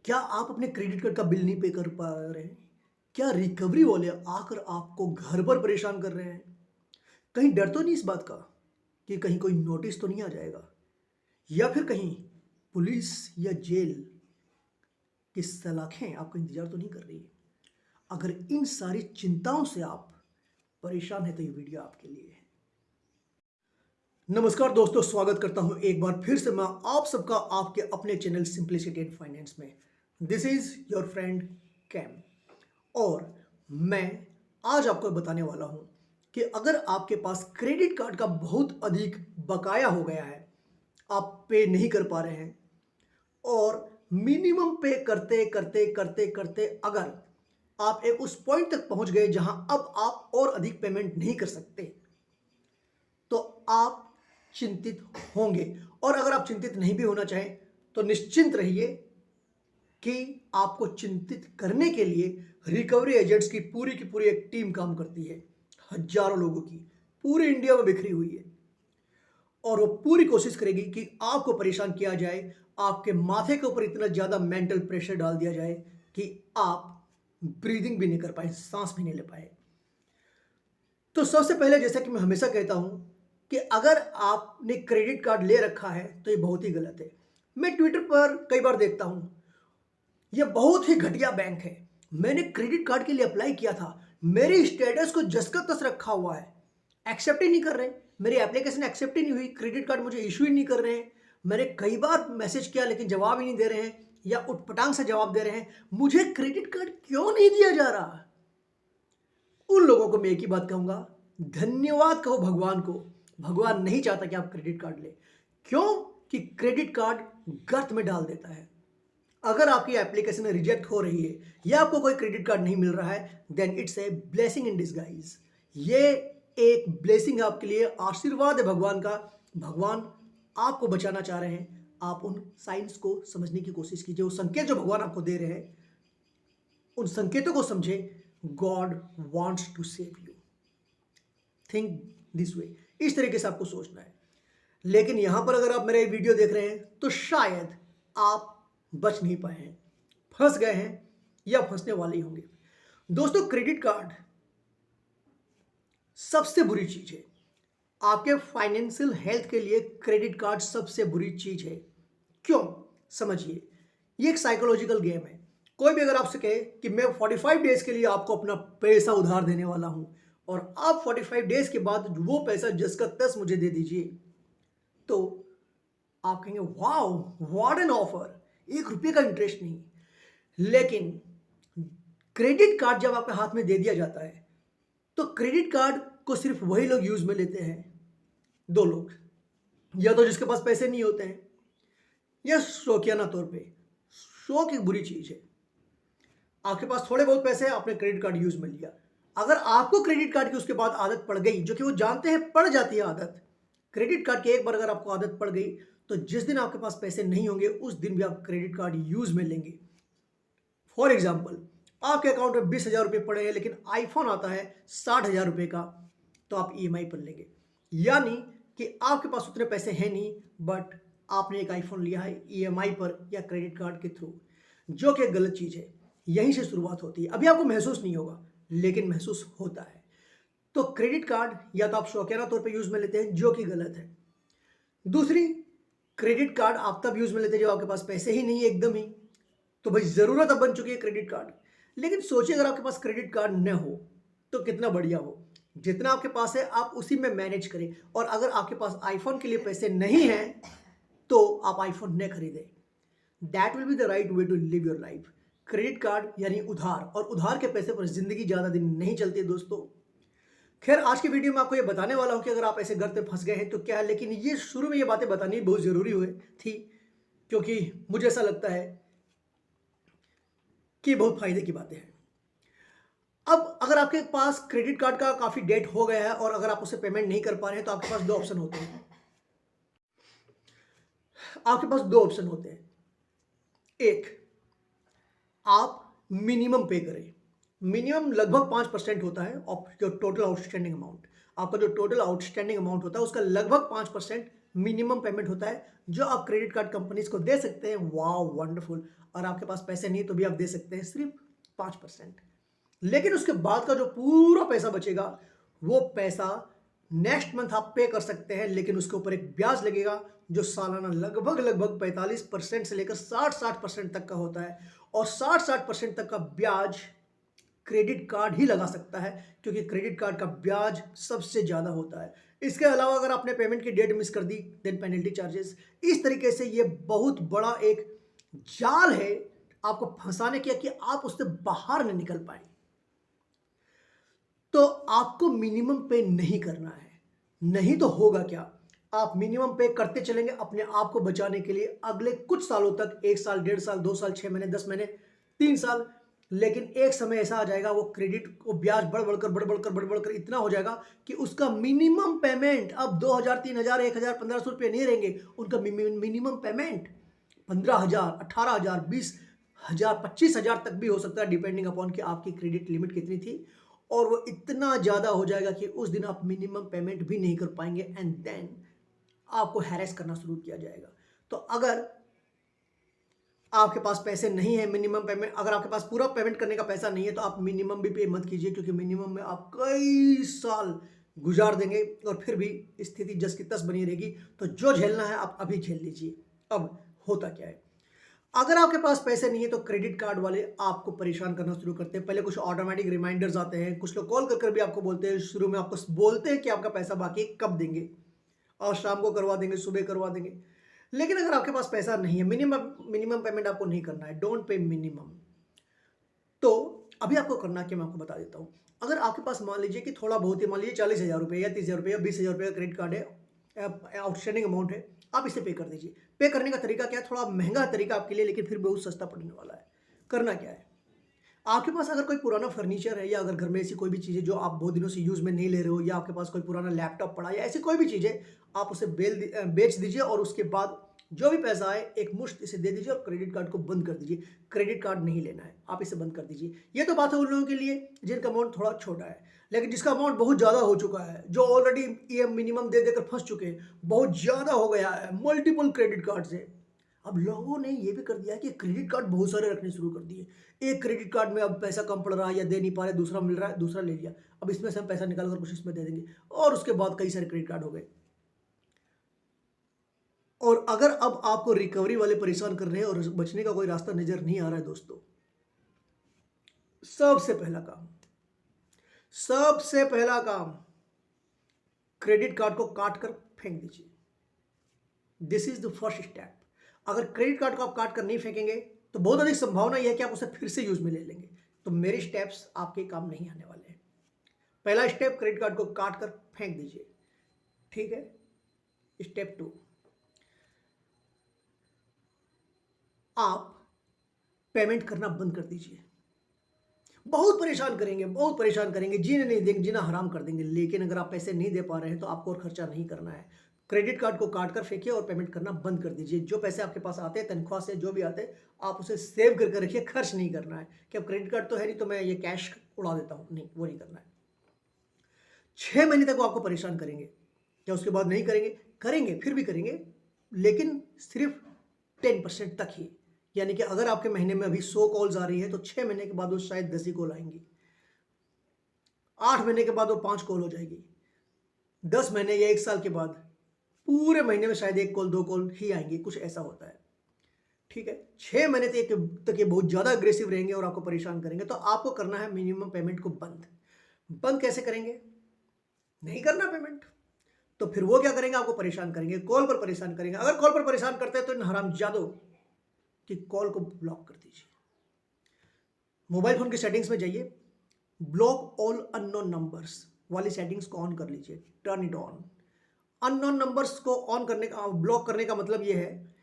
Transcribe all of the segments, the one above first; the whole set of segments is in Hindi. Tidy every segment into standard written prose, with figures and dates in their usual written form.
क्या आप अपने क्रेडिट कार्ड का बिल नहीं पे कर पा रहे हैं? क्या रिकवरी वाले आकर आपको घर पर परेशान कर रहे हैं? कहीं डर तो नहीं इस बात का कि कहीं कोई नोटिस तो नहीं आ जाएगा? या फिर कहीं पुलिस या जेल की सलाखें आपका इंतजार तो नहीं कर रही है? अगर इन सारी चिंताओं से आप परेशान हैं तो ये वीडियो आपके लिए है। नमस्कार दोस्तों, स्वागत करता हूं एक बार फिर से मैं आप सबका आपके अपने चैनल सिंपलिसिटी एंड फाइनेंस में। This is your friend Cam. और मैं आज आपको बताने वाला हूं कि अगर आपके पास क्रेडिट कार्ड का बहुत अधिक बकाया हो गया है, आप पे नहीं कर पा रहे हैं और मिनिमम पे करते करते करते करते अगर आप एक उस पॉइंट तक पहुंच गए जहां अब आप और अधिक पेमेंट नहीं कर सकते, तो आप चिंतित होंगे। और अगर आप चिंतित नहीं भी होना चाहें तो निश्चिंत रहिए कि आपको चिंतित करने के लिए रिकवरी एजेंट्स की पूरी एक टीम काम करती है। हजारों लोगों की पूरे इंडिया में बिखरी हुई है और वो पूरी कोशिश करेगी कि आपको परेशान किया जाए, आपके माथे के ऊपर इतना ज़्यादा मेंटल प्रेशर डाल दिया जाए कि आप ब्रीदिंग भी नहीं कर पाए, सांस भी नहीं ले पाए। तो सबसे पहले, जैसा कि मैं हमेशा कहता हूं कि अगर आपने क्रेडिट कार्ड ले रखा है तो ये बहुत ही गलत है। मैं ट्विटर पर कई बार देखता हूं, ये बहुत ही घटिया बैंक है, मैंने क्रेडिट कार्ड के लिए अप्लाई किया था, मेरे स्टेटस को जस का तस रखा हुआ है, एक्सेप्ट ही नहीं कर रहे, मेरी एप्लीकेशन एक्सेप्ट ही नहीं हुई, क्रेडिट कार्ड मुझे इशू ही नहीं कर रहे हैं। मैंने कई बार मैसेज किया लेकिन जवाब ही नहीं दे रहे हैं या उटपटांग से जवाब दे रहे हैं। मुझे क्रेडिट कार्ड क्यों नहीं दिया जा रहा? उन लोगों को मैं एक ही बात कहूंगा, धन्यवाद कहो भगवान को। भगवान नहीं चाहता कि आप क्रेडिट कार्ड ले। क्यों? कि क्रेडिट कार्ड गर्त में डाल देता है। अगर आपकी एप्लीकेशन रिजेक्ट हो रही है या आपको कोई क्रेडिट कार्ड नहीं मिल रहा है, then it's a blessing in disguise. ये एक ब्लेसिंग है आपके लिए, आशीर्वाद है भगवान का। भगवान आपको बचाना चाह रहे हैं। आप उन साइंस को समझने की कोशिश कीजिए, वो संकेत जो भगवान आपको दे रहे हैं उन संकेतों को समझे। God wants to save you. Think this way, इस तरीके से आपको सोचना है। लेकिन यहां पर अगर आप मेरा ये वीडियो देख रहे हैं तो शायद आप बच नहीं पाए हैं, फंस गए हैं या फंसने वाले ही होंगे। दोस्तों, क्रेडिट कार्ड सबसे बुरी चीज है। आपके फाइनेंशियल हेल्थ के लिए क्रेडिट कार्ड सबसे बुरी चीज है। क्यों? समझिए, ये एक साइकोलॉजिकल गेम है। कोई भी अगर आपसे कहे कि मैं 45 डेज के लिए आपको अपना पैसा उधार देने वाला हूं और आप 45 डेज के बाद वो पैसा जिसका 10 मुझे दे दीजिए, तो आप कहेंगे वाओ व्हाट एन ऑफर, 1 रुपये का इंटरेस्ट नहीं। लेकिन क्रेडिट कार्ड जब आपके हाथ में दे दिया जाता है तो क्रेडिट कार्ड को सिर्फ वही लोग यूज में लेते हैं, 2 लोग, या तो जिसके पास पैसे नहीं होते हैं या शौकियाना तौर पे। शौक एक बुरी चीज है। आपके पास थोड़े बहुत पैसे हैं, आपने क्रेडिट कार्ड यूज में लिया। अगर आपको क्रेडिट कार्ड की उसके बाद आदत पड़ गई, जो कि वो जानते हैं पड़ जाती है आदत, क्रेडिट कार्ड की एक बार अगर आपको आदत पड़ गई तो जिस दिन आपके पास पैसे नहीं होंगे उस दिन भी आप क्रेडिट कार्ड यूज में लेंगे। फॉर एग्जाम्पल, आपके अकाउंट में 20,000 रुपये पड़े हैं लेकिन आईफोन आता है 60,000 रुपये का, तो आप ईएमआई पर लेंगे। यानी कि आपके पास उतने पैसे हैं नहीं, बट आपने एक आईफोन लिया है ईएमआई पर या क्रेडिट कार्ड के थ्रू, जो कि एक गलत चीज़ है। यहीं से शुरुआत होती है। अभी आपको महसूस नहीं होगा लेकिन महसूस होता है। तो क्रेडिट कार्ड या तो आप शौकियाना तौर पे यूज में लेते हैं, जो कि गलत है। दूसरी, क्रेडिट कार्ड आप तब यूज में लेते हैं जब आपके पास पैसे ही नहीं है एकदम ही, तो भाई जरूरत अब बन चुकी है क्रेडिट कार्ड। लेकिन सोचिए अगर आपके पास क्रेडिट कार्ड न हो तो कितना बढ़िया हो। जितना आपके पास है आप उसी में मैनेज करें। और अगर आपके पास आईफोन के लिए पैसे नहीं हैं तो आप आईफोन न खरीदें। That will be the right way to live your life. Credit card यानी उधार, और उधार के पैसे पर जिंदगी ज्यादा दिन नहीं चलती है दोस्तों। खैर, आज की वीडियो में आपको ये बताने वाला हूं कि अगर आप ऐसे गर्त में फंस गए हैं तो क्या है। लेकिन ये शुरू में ये बातें बतानी बहुत जरूरी हुई थी, क्योंकि मुझे ऐसा लगता है कि बहुत फायदे की बातें हैं। अब अगर आपके पास क्रेडिट कार्ड का काफी डेट हो गया है और अगर आप उसे पेमेंट नहीं कर पा रहे हैं तो आपके पास 2 ऑप्शन होते हैं। आपके पास 2 ऑप्शन होते हैं। एक, आप मिनिमम पे करें। मिनिमम लगभग 5% होता है ऑफ जो टोटल आउटस्टैंडिंग अमाउंट। आपका जो टोटल आउटस्टैंडिंग अमाउंट होता है उसका लगभग 5% मिनिमम पेमेंट होता है जो आप क्रेडिट कार्ड कंपनीज को दे सकते हैं। वाह वंडरफुल। और आपके पास पैसे नहीं तो भी आप दे सकते हैं सिर्फ 5%। लेकिन उसके बाद का जो पूरा पैसा बचेगा वो पैसा नेक्स्ट मंथ आप पे कर सकते हैं, लेकिन उसके ऊपर एक ब्याज लगेगा जो सालाना लगभग लगभग 45% से लेकर 60% तक का होता है। और 60% तक का ब्याज क्रेडिट कार्ड ही लगा सकता है, क्योंकि क्रेडिट कार्ड का ब्याज सबसे ज़्यादा होता है। इसके अलावा अगर आपने पेमेंट की डेट मिस कर दी देन पेनल्टी चार्जेस। इस तरीके से ये बहुत बड़ा एक जाल है आपको फंसाने के कि आप उससे बाहर नहीं निकल पाए। तो आपको मिनिमम पे नहीं करना है, नहीं तो होगा क्या, आप मिनिमम पे करते चलेंगे अपने आप को बचाने के लिए अगले कुछ सालों तक, 1 साल, 1.5 साल, 2 साल, 6 महीने, 10 महीने, 3 साल। लेकिन एक समय ऐसा आ जाएगा वो क्रेडिट को ब्याज बढ़ बढ़कर इतना हो जाएगा कि उसका मिनिमम पेमेंट अब 2000, 3000, 1000, 1500 रुपये नहीं रहेंगे। उनका मिनिमम पेमेंट 15,000, 18,000, 20,000, 25,000 तक भी हो सकता है, डिपेंडिंग अपॉन कि आपकी क्रेडिट लिमिट कितनी थी। और वो इतना ज़्यादा हो जाएगा कि उस दिन आप मिनिमम पेमेंट भी नहीं कर पाएंगे एंड देन आपको हैरेस करना शुरू किया जाएगा। तो अगर आपके पास पैसे नहीं है मिनिमम पेमेंट, अगर आपके पास पूरा पेमेंट करने का पैसा नहीं है तो आप मिनिमम भी पे मत कीजिए, क्योंकि मिनिमम में आप कई साल गुजार देंगे और फिर भी स्थिति जस की तस बनी रहेगी। तो जो झेलना है आप अभी झेल लीजिए। अब होता क्या है, अगर आपके पास पैसे नहीं है तो क्रेडिट कार्ड वाले आपको परेशान करना शुरू करते हैं। पहले कुछ ऑटोमेटिक रिमाइंडर्स आते हैं, कुछ लोग कॉल कर भी आपको बोलते हैं, शुरू में आपको बोलते हैं कि आपका पैसा बाकी है, कब देंगे, और शाम को करवा देंगे, सुबह करवा देंगे। लेकिन अगर आपके पास पैसा नहीं है, मिनिमम पेमेंट आपको नहीं करना है, डोंट पे मिनिमम। तो अभी आपको करना क्या मैं आपको बता देता हूँ। अगर आपके पास मान लीजिए कि थोड़ा बहुत ही, मान लीजिए 40,000 रुपये या 30,000 रुपये या 20,000 रुपये का क्रेडिट कार्ड है, आउटस्टैंडिंग अमाउंट है, आप इसे पे कर दीजिए। पे करने का तरीका क्या है, थोड़ा महंगा तरीका आपके लिए, लेकिन फिर बहुत सस्ता पड़ने वाला है। करना क्या है, आपके पास अगर कोई पुराना फर्नीचर है या अगर घर में ऐसी कोई भी चीज़ है जो आप बहुत दिनों से यूज़ में नहीं ले रहे हो, या आपके पास कोई पुराना लैपटॉप पड़ा है या ऐसी कोई भी चीज़ है, आप उसे बेच दीजिए और उसके बाद जो भी पैसा आए एक मुश्त इसे दे दीजिए और क्रेडिट कार्ड को बंद कर दीजिए। क्रेडिट कार्ड नहीं लेना है, आप इसे बंद कर दीजिए। ये तो बात है उन लोगों के लिए जिनका अमाउंट थोड़ा छोटा है, लेकिन जिसका अमाउंट बहुत ज़्यादा हो चुका है, जो ऑलरेडी ये मिनिमम दे देकर फंस चुके हैं, बहुत ज़्यादा हो गया है, मल्टीपल क्रेडिट कार्ड से। अब लोगों ने ये भी कर दिया कि क्रेडिट कार्ड बहुत सारे रखने शुरू कर दिए। एक क्रेडिट कार्ड में अब पैसा कम पड़ रहा है या दे नहीं पा रहे, दूसरा मिल रहा है, दूसरा ले लिया, अब इसमें से हम पैसा निकाल कर कुछ इसमें दे देंगे, और उसके बाद कई सारे क्रेडिट कार्ड हो गए। और अगर अब आपको रिकवरी वाले परेशान कर रहे हैं और बचने का कोई रास्ता नजर नहीं आ रहा है दोस्तों, सबसे पहला काम क्रेडिट कार्ड को काट कर फेंक दीजिए। This is the first step. अगर क्रेडिट कार्ड को आप काट कर नहीं फेंकेंगे तो बहुत अधिक संभावना यह है कि आप उसे फिर से यूज में ले लेंगे। तो मेरे स्टेप्स आपके काम नहीं आने वाले हैं। पहला स्टेप, क्रेडिट कार्ड को काट कर फेंक दीजिए, ठीक है। स्टेप 2, आप पेमेंट करना बंद कर दीजिए। बहुत परेशान करेंगे, जीने नहीं देंगे, जीना हराम कर देंगे, लेकिन अगर आप पैसे नहीं दे पा रहे हैं तो आपको और खर्चा नहीं करना है। क्रेडिट कार्ड को काट कर फेंकिए और पेमेंट करना बंद कर दीजिए। जो पैसे आपके पास आते हैं तनख्वाह से, जो भी आते हैं, आप उसे सेव करके रखिए, खर्च नहीं करना है कि अब क्रेडिट कार्ड तो है नहीं तो मैं ये कैश उड़ा देता हूँ, नहीं, वो नहीं करना है। 6 महीने तक वो आपको परेशान करेंगे, क्या उसके बाद नहीं करेंगे, फिर भी करेंगे, लेकिन सिर्फ 10% तक ही। यानी कि अगर आपके महीने में अभी 100 कॉल्स आ रही है तो 6 महीने के बाद वो शायद 10 ही कॉल आएंगी, 8 महीने के बाद वो 5 कॉल हो जाएगी, 10 महीने या 1 साल के बाद पूरे महीने में शायद 1 कॉल 2 कॉल ही आएंगी, कुछ ऐसा होता है, ठीक है। 6 महीने तक ये बहुत ज़्यादा अग्रेसिव रहेंगे और आपको परेशान करेंगे। तो आपको करना है मिनिमम पेमेंट को बंद कैसे करेंगे, नहीं करना पेमेंट, तो फिर वो क्या करेंगे, आपको परेशान करेंगे, कॉल पर परेशान करेंगे। अगर कॉल पर परेशान करते हैं तो इन हरामजादों कि कॉल को ब्लॉक कर दीजिए। मोबाइल फोन की सेटिंग्स में जाइए, ब्लॉक ऑल अननोन नंबर्स वाली सेटिंग्स को ऑन कर लीजिए, turn it on. Unknown numbers को ऑन करने का, ब्लॉक करने का मतलब यह है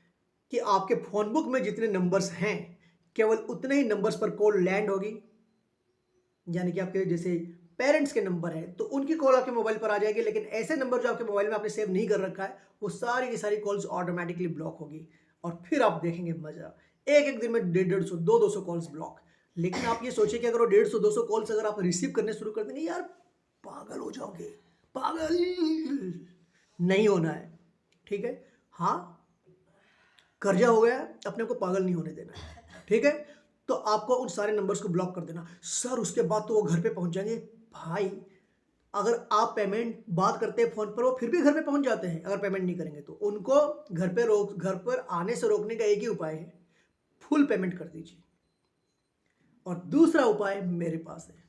कि आपके फोन बुक में जितने नंबर्स हैं केवल उतने ही नंबर्स पर कॉल लैंड होगी। यानी कि आपके जैसे पेरेंट्स के नंबर है तो उनकी कॉल आपके मोबाइल पर आ जाएगी, लेकिन ऐसे नंबर जो आपके मोबाइल में आपने सेव नहीं कर रखा है वो सारी की सारी कॉल्स ऑटोमेटिकली ब्लॉक होगी। और फिर आप देखेंगे मजा, एक दिन में 150, 200 कॉल्स ब्लॉक। लेकिन आप ये सोचिए कि अगर वो 150, 200 कॉल्स अगर आप रिसीव करने शुरू कर देंगे, यार पागल हो जाओगे, पागल नहीं होना है। ठीक है। हाँ, कर्जा हो गया है, अपने को पागल नहीं होने देना है, ठीक है। तो आपको उन सारे नंबर्स को ब्लॉक कर देना। सर उसके बाद तो वो घर पे पहुंच जाएंगे। भाई अगर आप पेमेंट बात करते हैं फोन पर, वो फिर भी घर पे पहुंच जाते हैं अगर पेमेंट नहीं करेंगे तो। उनको घर पर आने से रोकने का एक ही उपाय है, फुल पेमेंट कर दीजिए। और दूसरा उपाय मेरे पास है,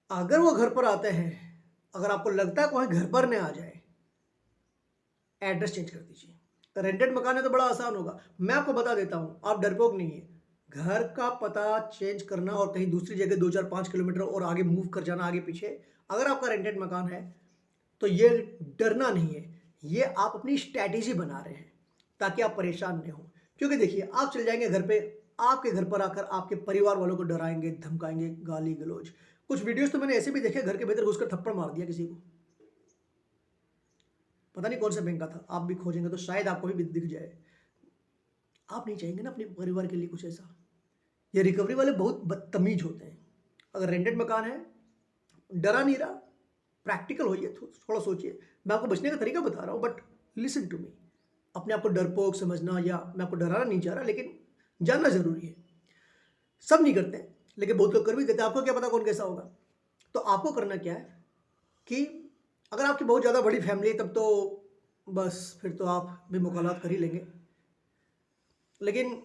अगर वो घर पर आते हैं, अगर आपको लगता है कोई घर पर न आ जाए, एड्रेस चेंज कर दीजिए। रेंटेड मकान है तो बड़ा आसान होगा। मैं आपको बता देता हूं, आप डरपोक नहीं है। घर का पता चेंज करना और कहीं दूसरी जगह 2 4 5 किलोमीटर और आगे मूव कर जाना आगे पीछे, अगर आपका रेंटेड मकान है तो ये डरना नहीं है, ये आप अपनी स्ट्रैटेजी बना रहे हैं ताकि आप परेशान नहीं हो। क्योंकि देखिए, आप चले जाएंगे घर पे, आपके घर पर आकर आपके परिवार वालों को डराएंगे, धमकाएंगे, गाली गलौज। कुछ वीडियोस तो मैंने ऐसे भी देखे, घर के भीतर घुसकर थप्पड़ मार दिया किसी को, पता नहीं कौन सा बैंक का था। आप भी खोजेंगे तो शायद आपको भी दिख जाए। आप नहीं चाहेंगे ना अपने परिवार के लिए कुछ ऐसा। ये रिकवरी वाले बहुत बदतमीज होते हैं। अगर रेंटेड मकान है, डरा नहीं रहा, प्रैक्टिकल होइए, थोड़ा सोचिए। मैं आपको बचने का तरीका बता रहा हूँ, बट लिसन टू मी। अपने आप को डरपोक समझना, या मैं आपको डराना नहीं चाह रहा, लेकिन जानना जरूरी है। सब नहीं करते लेकिन बहुत लोग कर भी देते हैं। आपको क्या पता कौन कैसा होगा। तो आपको करना क्या है कि अगर आपकी बहुत ज़्यादा बड़ी फैमिली है तब तो बस फिर तो आप भी मुकालात कर ही लेंगे, लेकिन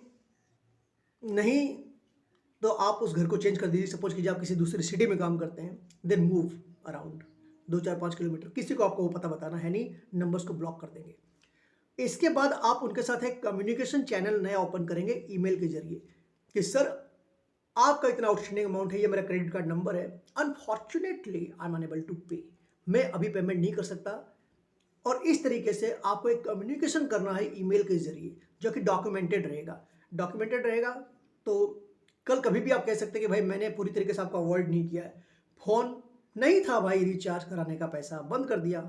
नहीं तो आप उस घर को चेंज कर दीजिए। सपोज कीजिए आप किसी दूसरी सिटी में काम करते हैं, देन मूव अराउंड 2 4 5 किलोमीटर। किसी को आपको वो पता बताना है नहीं, नंबर्स को ब्लॉक कर देंगे। इसके बाद आप उनके साथ एक कम्युनिकेशन चैनल नया ओपन करेंगे ईमेल के जरिए कि सर आपका इतना आउटस्टैंडिंग अमाउंट है, ये मेरा क्रेडिट कार्ड नंबर है, unfortunately I am unable to pay, मैं अभी पेमेंट नहीं कर सकता। और इस तरीके से आपको एक कम्युनिकेशन करना है ईमेल के जरिए, जो कि डॉक्यूमेंटेड रहेगा। तो कल कभी भी आप कह सकते हैं कि भाई मैंने पूरी तरीके से आपको अवॉइड नहीं किया है, फ़ोन नहीं था भाई, रिचार्ज कराने का पैसा बंद कर दिया,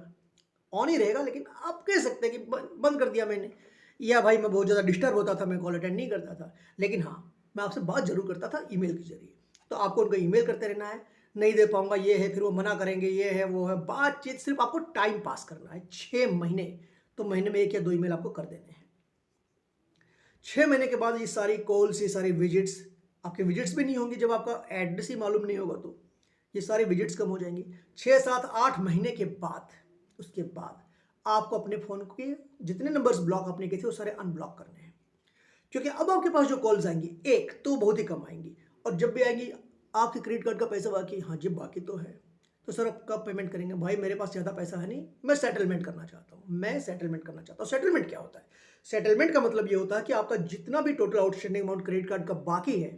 ऑन ही रहेगा लेकिन आप कह सकते हैं कि बंद कर दिया मैंने, या भाई मैं बहुत ज़्यादा डिस्टर्ब होता था, मैं कॉल अटेंड नहीं करता था, लेकिन हाँ मैं आपसे बात जरूर करता था ईमेल के जरिए। तो आपको उनको ईमेल करते रहना है, नहीं दे पाऊंगा ये है, फिर वो मना करेंगे, ये है वो है, बातचीत सिर्फ आपको टाइम पास करना है। 6 महीने, तो महीने में 1 या 2 ईमेल आपको कर देने हैं। 6 महीने के बाद ये सारी कॉल्स, ये सारी विजिट्स, आपके विजिट्स भी नहीं होंगी जब आपका एड्रेस ही मालूम नहीं होगा, तो ये सारी विजिट्स कम हो जाएंगी। 6 7 8 महीने के बाद, उसके बाद आपको अपने फ़ोन के जितने नंबर्स ब्लॉक आपने किए थे वो सारे अनब्लॉक करने हैं। क्योंकि अब आपके पास जो कॉल्स आएंगी, एक तो बहुत ही कम आएंगी, और जब भी आएंगी आपके क्रेडिट कार्ड का पैसा बाकी, हाँ जी बाकी तो है, तो सर आप कब पेमेंट करेंगे? भाई मेरे पास ज़्यादा पैसा है नहीं, मैं सेटलमेंट करना चाहता हूँ। सेटलमेंट क्या होता है? सेटलमेंट का मतलब ये होता है कि आपका जितना भी total outstanding amount credit card का बाकी है,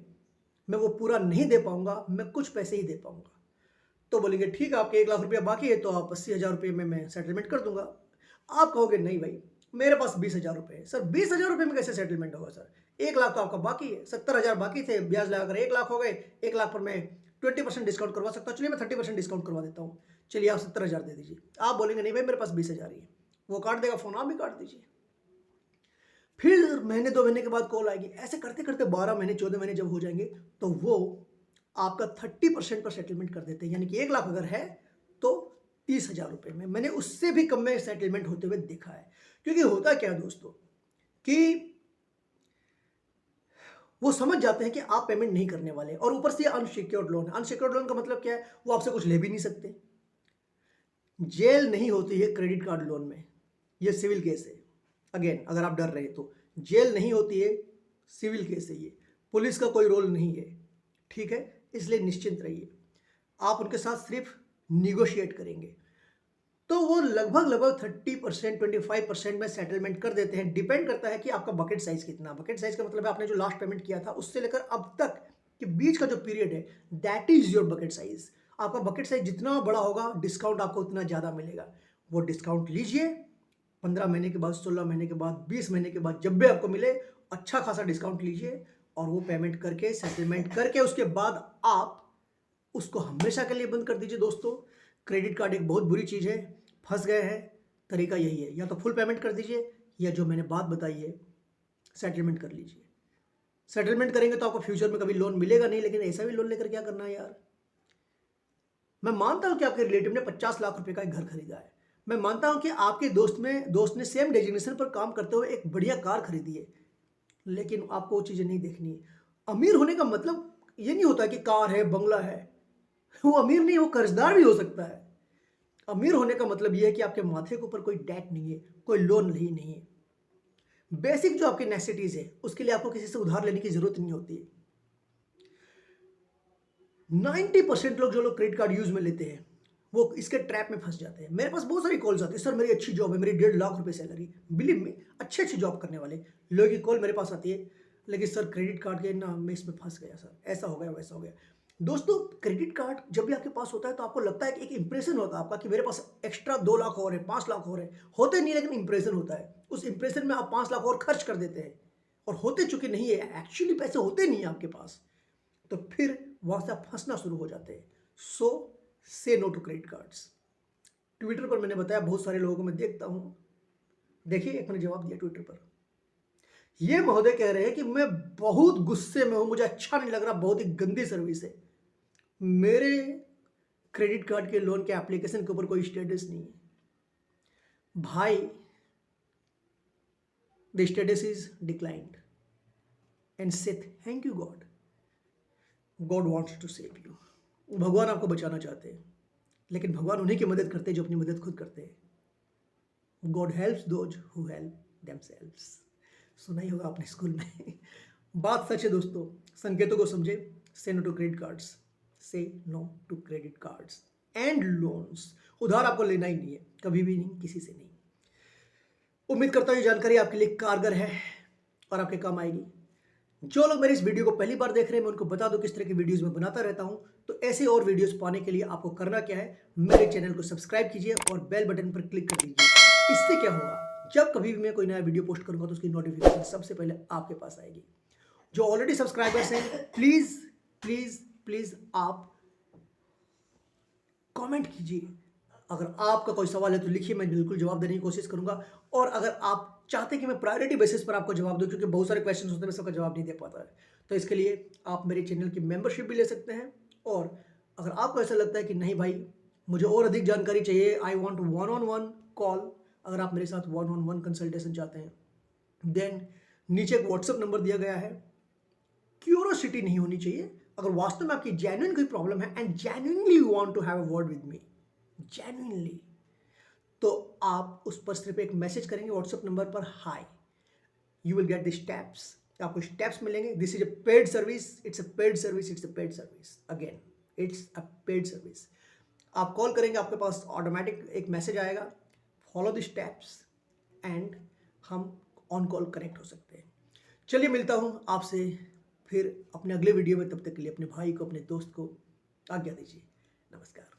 मैं वो पूरा नहीं दे पाऊंगा, मैं कुछ पैसे ही दे पाऊंगा। तो बोलेंगे ठीक है, आपके 1 लाख रुपया बाकी है तो आप 80,000 रुपये में मैं सेटलमेंट कर दूंगा। आप कहोगे नहीं भाई मेरे पास 20,000 रुपये है। सर 20,000 रुपये में कैसे सेटलमेंट होगा सर? 1 लाख तो आपका बाकी है, 70,000 बाकी थे, ब्याज लगाकर 1 लाख हो गए। 1 लाख पर मैं 20% डिस्काउंट करवा सकता हूँ, चलिए मैं 30% डिस्काउंट करवा देता हूँ, चलिए आप 70,000 दे दीजिए। आप बोलेंगे नहीं भाई मेरे पास 20,000 ही है, वो काट देगा फ़ोन, आप भी काट दीजिए। फिर महीने 2 महीने के बाद कॉल आएगी, ऐसे करते करते 12 महीने 14 महीने जब हो जाएंगे तो वो आपका 30% पर सेटलमेंट कर देते हैं। यानी कि 1 लाख अगर है तो 30,000 रुपये में। मैंने उससे भी कम में सेटलमेंट होते हुए देखा है। क्योंकि होता क्या है दोस्तों कि वो समझ जाते हैं कि आप पेमेंट नहीं करने वाले, और ऊपर से अनसिक्योर्ड लोन है। अनसिक्योर्ड लोन का मतलब क्या है? वो आपसे कुछ ले भी नहीं सकते, जेल नहीं होती है क्रेडिट कार्ड लोन में, ये सिविल केस है। अगेन अगर आप डर रहे तो जेल नहीं होती है, सिविल केस है ये, पुलिस का कोई रोल नहीं है, ठीक है। इसलिए निश्चिंत रहिए, आप उनके साथ सिर्फ निगोशिएट करेंगे तो वो लगभग 30% 25% में सेटलमेंट कर देते हैं। डिपेंड करता है कि आपका बकेट साइज कितना। बकेट साइज का मतलब है आपने जो लास्ट पेमेंट किया था उससे लेकर अब तक के बीच का जो पीरियड है, that is your bucket size. आपका बकेट साइज जितना बड़ा होगा डिस्काउंट आपको उतना ज़्यादा मिलेगा। वो डिस्काउंट लीजिए, 15 महीने के बाद, 16 महीने के बाद, 20 महीने के बाद, जब भी आपको मिले अच्छा खासा डिस्काउंट लीजिए और वो पेमेंट करके, सेटलमेंट करके, उसके बाद आप उसको हमेशा के लिए बंद कर दीजिए। दोस्तों क्रेडिट कार्ड एक बहुत बुरी चीज़ है, फंस गए हैं, तरीका यही है, या तो फुल पेमेंट कर दीजिए या जो मैंने बात बताई है सेटलमेंट कर लीजिए। सेटलमेंट करेंगे तो आपको फ्यूचर में कभी लोन मिलेगा नहीं, लेकिन ऐसा भी लोन लेकर क्या करना है यार। मैं मानता हूं कि आपके रिलेटिव ने 50 लाख रुपए का एक घर खरीदा है, मैं मानता हूं कि आपके दोस्त ने सेम डेजिग्नेशन पर काम करते हुए एक बढ़िया कार खरीदी है, लेकिन आपको वो चीज़ें नहीं देखनी है। अमीर होने का मतलब ये नहीं होता कि कार है, बंगला है। वो अमीर नहीं, वो कर्जदार भी हो सकता है। अमीर होने का मतलब ये है कि आपके माथे के ऊपर कोई डेट नहीं है, कोई लोन नहीं है। बेसिक जो आपकी नेसेसिटीज है उसके लिए आपको किसी से उधार लेने की जरूरत नहीं होती। 90% लोग जो लोग क्रेडिट कार्ड यूज में लेते हैं वो इसके ट्रैप में फंस जाते हैं। मेरे पास बहुत सारी कॉल्स आती है, सर मेरी अच्छी जॉब है, मेरी 1.5 लाख रुपए सैलरी, बिलीव मी, अच्छी जॉब करने वाले लोगों की कॉल मेरे पास आती है, लेकिन सर क्रेडिट कार्ड के ना मैं इसमें फंस गया, सर ऐसा हो गया वैसा हो गया। दोस्तों, क्रेडिट कार्ड जब भी आपके पास होता है तो आपको लगता है कि एक इंप्रेशन होता है आपका कि मेरे पास एक्स्ट्रा 2 लाख और है, 5 लाख और है। होते नहीं, लेकिन इंप्रेशन होता है। उस इंप्रेशन में आप 5 लाख और खर्च कर देते हैं और होते चुके नहीं है, एक्चुअली पैसे होते नहीं है आपके पास। तो फिर वहां से आप फंसना शुरू हो जाते हैं। So say no to credit cards. Twitter पर मैंने बताया, बहुत सारे लोगों को मैं देखता हूं। देखिए, एक मैंने जवाब दिया ट्विटर पर, ये महोदय कह रहे हैं कि मैं बहुत गुस्से में हूं, मुझे अच्छा नहीं लग रहा, बहुत ही गंदी सर्विस है, मेरे क्रेडिट कार्ड के लोन के एप्लीकेशन के ऊपर कोई स्टेटस नहीं है। भाई, the status is declined and say thank you God. God wants to save you. भगवान आपको बचाना चाहते हैं, लेकिन भगवान उन्हीं की मदद करते हैं जो अपनी मदद खुद करते हैं। God helps those who help themselves. सुना ही होगा आपने स्कूल में। बात सच है दोस्तों, संकेतों को समझे। Say no to credit cards, say no to credit cards and loans. उधार आपको लेना ही नहीं है, कभी भी नहीं, किसी से नहीं। उम्मीद करता हूँ ये जानकारी आपके लिए कारगर है और आपके काम आएगी। जो लोग मेरी इस वीडियो को पहली बार देख रहे हैं, मैं उनको बता दूं किस तरह की वीडियोस मैं बनाता रहता हूं। तो ऐसे और वीडियोस पाने के लिए आपको करना क्या है, मेरे चैनल को सब्सक्राइब कीजिए और बेल बटन पर क्लिक कर दीजिए। इससे क्या होगा, जब कभी भी मैं कोई नया वीडियो पोस्ट करूंगा तो उसकी नोटिफिकेशन सबसे पहले आपके पास आएगी। जो ऑलरेडी सब्सक्राइबर्स हैं, प्लीज प्लीज प्लीज आप कमेंट कीजिए। अगर आपका कोई सवाल है तो लिखिए, मैं बिल्कुल जवाब देने की कोशिश करूंगा। और अगर आप चाहते हैं कि मैं प्रायोरिटी बेसिस पर आपको जवाब दूं, क्योंकि बहुत सारे क्वेश्चंस होते हैं मैं सबका जवाब नहीं दे पाता है, तो इसके लिए आप मेरे चैनल की मेंबरशिप भी ले सकते हैं। और अगर आपको ऐसा लगता है कि नहीं भाई, मुझे और अधिक जानकारी चाहिए, आई वॉन्ट 1-on-1 कॉल, अगर आप मेरे साथ 1-on-1 कंसल्टेशन चाहते हैं, देन नीचे एक व्हाट्सएप नंबर दिया गया है। क्यूरोसिटी नहीं होनी चाहिए। अगर वास्तव में आपकी जेन्युइन कोई प्रॉब्लम है and genuinely you want to have a word with me, genuinely, तो आप उस पर सिर्फ एक मैसेज करेंगे व्हाट्सएप नंबर पर, hi, you will get the steps. आपको स्टेप्स मिलेंगे। This is a paid service, it's a paid service, it's a paid service, again it's a paid service. आप कॉल करेंगे, आपके पास ऑटोमेटिक एक मैसेज आएगा, फॉलो द स्टेप्स एंड हम ऑन कॉल कनेक्ट हो सकते हैं। चलिए, मिलता हूँ आपसे फिर अपने अगले वीडियो में। तब तक के लिए अपने भाई को, अपने दोस्त को आज्ञा दीजिए। नमस्कार।